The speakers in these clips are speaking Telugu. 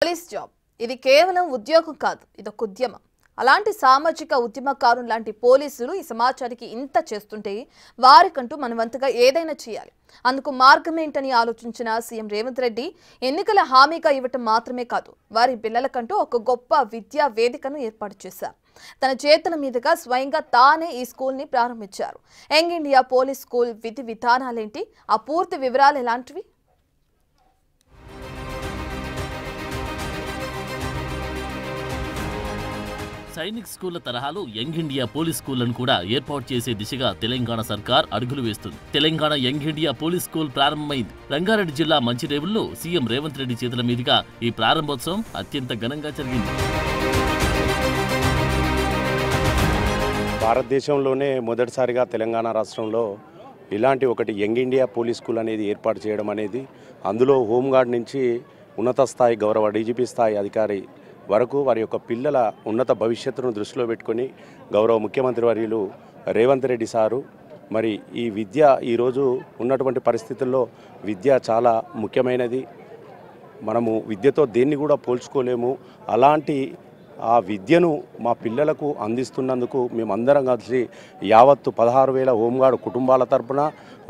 పోలీస్ జాబ్ ఇది కేవలం ఉద్యోగం కాదు, ఇదొక ఉద్యమం. అలాంటి సామాజిక ఉద్యమకారులు లాంటి పోలీసులు ఈ సమాజానికి ఇంత చేస్తుంటే వారికంటూ మనవంతగా ఏదైనా చేయాలి. అందుకు మార్గం ఏంటని ఆలోచించిన సీఎం రేవంత్ రెడ్డి ఎన్నికల హామీగా ఇవ్వటం మాత్రమే కాదు, వారి పిల్లలకంటూ ఒక గొప్ప విద్యా వేదికను ఏర్పాటు చేశారు. తన చేతుల మీదుగా స్వయంగా తానే ఈ స్కూల్ని ప్రారంభించారు. యంగ్ ఇండియా పోలీస్ స్కూల్ విధి విధానాలేంటి, ఆ పూర్తి వివరాలు ఎలాంటివి? సైనిక్ స్కూళ్ల తరహాలో యంగ్ ఇండియా పోలీస్ స్కూళ్లను కూడా ఏర్పాటు చేసే దిశగా తెలంగాణ సర్కార్ అడుగులు వేస్తుంది. Telangana young India police school ప్రారంభమైంది. రంగారెడ్డి జిల్లా మంచిరేవుల్లో సీఎం రేవంత్ రెడ్డి చేతుల మీదుగా ఈ ప్రారంభోత్సవం అత్యంత ఘనంగా జరిగింది. భారతదేశంలోనే మొదటిసారిగా తెలంగాణ రాష్ట్రంలో ఇలాంటి ఒకటి యంగ్ ఇండియా పోలీస్ స్కూల్ అనేది ఏర్పాటు చేయడం అనేది, అందులో హోంగార్డ్ నుంచి ఉన్నత స్థాయి గౌరవ డీజీపీ స్థాయి అధికారి వరకు వారి యొక్క పిల్లల ఉన్నత భవిష్యత్తును దృష్టిలో పెట్టుకొని గౌరవ ముఖ్యమంత్రి వర్యులు రేవంత్ రెడ్డి సారు మరి ఈ విద్య ఈరోజు ఉన్నటువంటి పరిస్థితుల్లో విద్య చాలా ముఖ్యమైనది. మనము విద్యతో దేన్ని కూడా పోల్చుకోలేము. అలాంటి ఆ విద్యను మా పిల్లలకు అందిస్తున్నందుకు మేమందరం కలిసి యావత్తు 16,000 హోంగార్డ్ కుటుంబాల తరపున,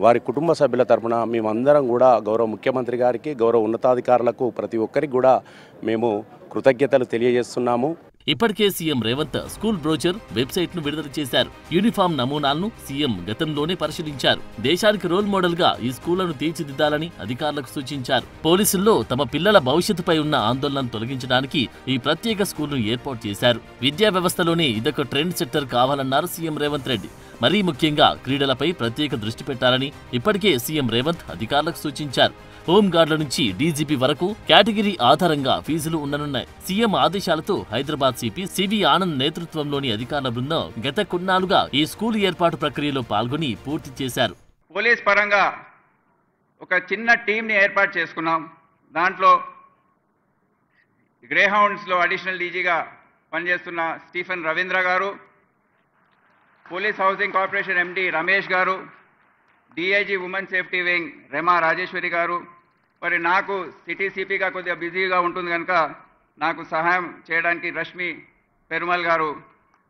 వారి కుటుంబ సభ్యుల తరపున మేమందరం కూడా గౌరవ ముఖ్యమంత్రి గారికి, గౌరవ ఉన్నతాధికారులకు ప్రతి ఒక్కరికి కూడా మేము కృతజ్ఞతలు తెలియజేస్తున్నాము. ఇప్పటికే CM Revanth school brochure website ను విడుదల చేశారు. యూనిఫామ్ నమూనాలను సీఎం గతంలోనే పరిశీలించారు. దేశానికి రోల్ మోడల్ గా ఈ స్కూళ్లను తీర్చిదిద్దాలని అధికారులకు సూచించారు. పోలీసుల్లో తమ పిల్లల భవిష్యత్తుపై ఉన్న ఆందోళనను తొలగించడానికి ఈ ప్రత్యేక స్కూల్ను ఏర్పాటు చేశారు. విద్యా వ్యవస్థలోనే ఇదొక ట్రెండ్ సెట్టర్ కావాలన్నారు సీఎం రేవంత్ రెడ్డి. మరీ ముఖ్యంగా క్రీడలపై ప్రత్యేక దృష్టి పెట్టాలని ఇప్పటికే సీఎం రేవంత్ అధికారులకు సూచించారు. హోంగార్డుల నుంచి డీజీపీ వరకు కేటగిరీ ఆధారంగా ఫీజులు ఉండనున్నాయి. సీఎం ఆదేశాలతో హైదరాబాద్ సిపి సివి ఆనంద్ నేతృత్వంలోని అధికారుల బృందం గత కొన్నాళ్లుగా ఈ స్కూల్ ఏర్పాటు ప్రక్రియలో పాల్గొని పూర్తి చేశారు. పోలీస్ పరంగా ఒక చిన్న టీంని ఏర్పాటు చేసుకున్నాం. దాంట్లో గ్రేహౌండ్స్లో అడిషనల్ డీజీగా పనిచేస్తున్న స్టీఫెన్ రవీంద్ర గారు, police housing corporation MD Ramesh గారు, DIG women safety wing Rema Rajeshwari గారు. మరి నాకు సిటీ సిపిగా కొద్దిగా బిజీగా ఉంటుంది కనుక నాకు సహాయం చేయడానికి రష్మి పెరుమల్ గారు,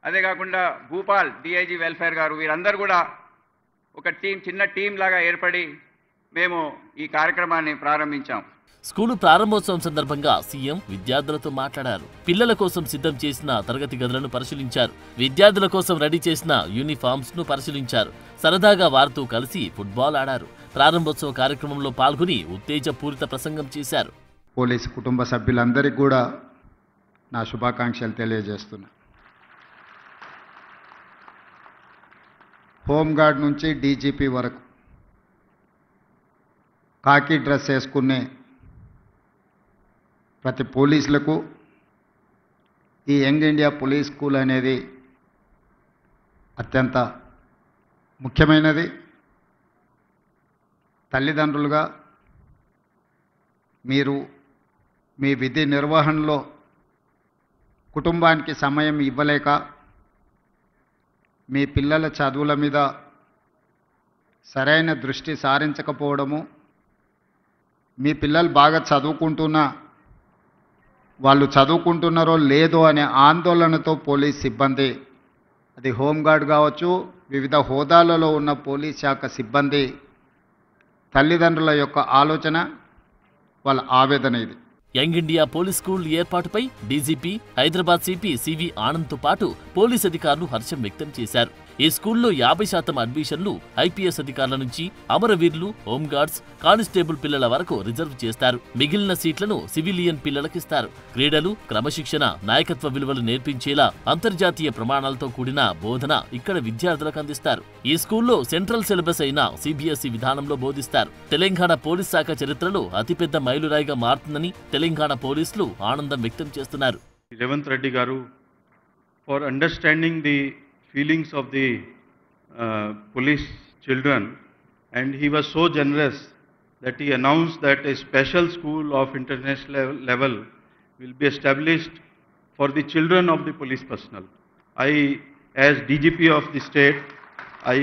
అదే కాకుండా భూపాల్ డిఐజీ వెల్ఫేర్ గారు, వీరందరూ కూడా ఒక చిన్న టీం లాగా ఏర్పడి మేము ఈ కార్యక్రమాన్ని ప్రారంభించాం. స్కూలు ప్రారంభోత్సవం సందర్భంగా సీఎం విద్యార్థులతో మాట్లాడారు. పిల్లల కోసం సిద్ధం చేసిన తరగతి గదులను పరిశీలించారు. విద్యార్థుల కోసం రెడీ చేసిన యూనిఫామ్స్ ను పరిశీలించారు. సరదాగా వారితో కలిసి ఫుట్బాల్ ఆడారు. ప్రారంభోత్సవ కార్యక్రమంలో పాల్గొని ఉత్తేజపూరిత ప్రసంగం చేశారు. పోలీసు కుటుంబ సభ్యులందరికీ కూడా నా శుభాకాంక్షలు తెలియజేస్తున్నా. హోంగార్డ్ నుంచి డీజీపీ వరకు కాకి డ్రెస్ వేసుకునే ప్రతి పోలీసులకు ఈ యంగ్ ఇండియా పోలీస్ స్కూల్ అనేది అత్యంత ముఖ్యమైనది. తల్లిదండ్రులుగా మీరు మీ విధి నిర్వహణలో కుటుంబానికి సమయం ఇవ్వలేక మీ పిల్లల చదువుల మీద సరైన దృష్టి సారించకపోవడము, మీ పిల్లలు బాగా చదువుకుంటున్నా వాళ్ళు చదువుకుంటున్నారో లేదో అనే ఆందోళనతో పోలీస్ సిబ్బంది, అది హోంగార్డ్ కావచ్చు, వివిధ హోదాలలో ఉన్న పోలీస్ శాఖ సిబ్బంది తల్లిదండ్రుల యొక్క ఆలోచన, వాళ్ళ ఆవేదన ఇది. యంగ్ ఇండియా పోలీస్ స్కూల్ ఏర్పాటుపై డీజీపీ, హైదరాబాద్ సిపి సివి ఆనంద్తో పాటు పోలీస్ అధికారులు హర్షం వ్యక్తం చేశారు. ఈ స్కూల్లో 50% అడ్మిషన్లు ఐపీఎస్ అధికారుల నుంచి అమరవీరులు, హోంగార్డ్స్, కానిస్టేబుల్ పిల్లల వరకు రిజర్వ్ చేస్తారు. మిగిలిన సీట్లను సివిలియన్ పిల్లలకిస్తారు. క్రీడలు, క్రమశిక్షణ, నాయకత్వ విలువలు నేర్పించేలా అంతర్జాతీయ ప్రమాణాలతో కూడిన బోధన ఇక్కడ విద్యార్థులకు అందిస్తారు. ఈ స్కూల్లో సెంట్రల్ సిలబస్ అయిన సిబిఎస్ఈ విధానంలో బోధిస్తారు. తెలంగాణ పోలీస్ శాఖ చరిత్రలో అతిపెద్ద మైలురాయిగా మారుతుందని తెలంగాణ పోలీసులు ఆనందం వ్యక్తం చేస్తున్నారు. రేవంత్ రెడ్డి గారు for understanding the feelings of the police children, and he was so generous that he announced that a special school of international level will be established for the children of the police personnel. I, as DGP of the state, I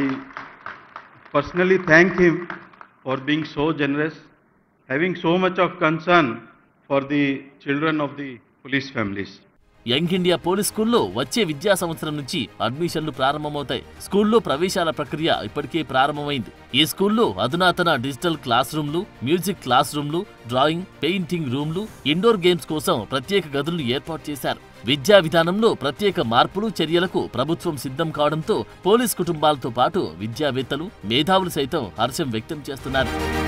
personally thank him for being so generous, having so much of concern for the children of the police families. Young India police స్కూల్లో వచ్చే విద్యా సంవత్సరం నుంచి అడ్మిషన్లు ప్రారంభమవుతాయి. స్కూల్లో ప్రవేశాల ప్రక్రియ ఇప్పటికే ప్రారంభమైంది. ఈ స్కూల్లో అధునాతన డిజిటల్ క్లాస్ రూమ్లు, మ్యూజిక్ క్లాస్ రూమ్లు, డ్రాయింగ్, పెయింటింగ్ రూమ్లు, ఇండోర్ గేమ్స్ కోసం ప్రత్యేక గదులను ఏర్పాటు చేశారు. విద్యా విధానంలో ప్రత్యేక మార్పులు, చర్యలకు ప్రభుత్వం సిద్ధం కావడంతో పోలీస్ కుటుంబాలతో పాటు విద్యావేత్తలు, మేధావులు సైతం హర్షం వ్యక్తం చేస్తున్నారు.